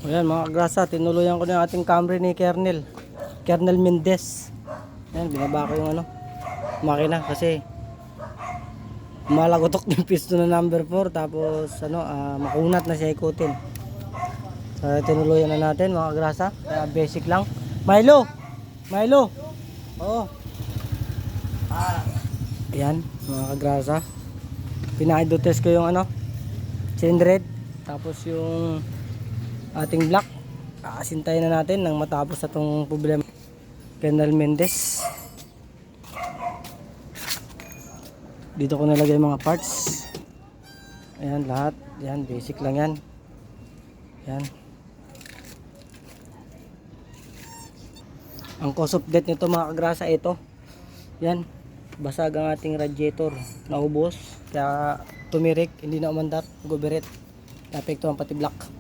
Ayan mga kagrasa, tinuluyan ko na yung ating Camry ni Kernel Mendez. Ayan, binaba ko yung makina kasi malagotok yung piston na number 4, tapos makunat na siya ikutin. So tinuluyan na natin mga kagrasa, kaya basic lang. Milo! Oo. Ayan mga kagrasa, pinaka-test ko yung chain red, tapos yung ating black. Kasintayin na natin nang matapos na itong problema. Kernel Mendez. Dito ko nalagay mga parts. Ayan lahat. Ayan, basic lang yan. Ayan. Ang cause of death nito mga kagrasa, ito. Yan. Basag ang ating radiator. Naubos. Kaya tumirik. Hindi na umandar. Gubirit. Napekto ang pati black.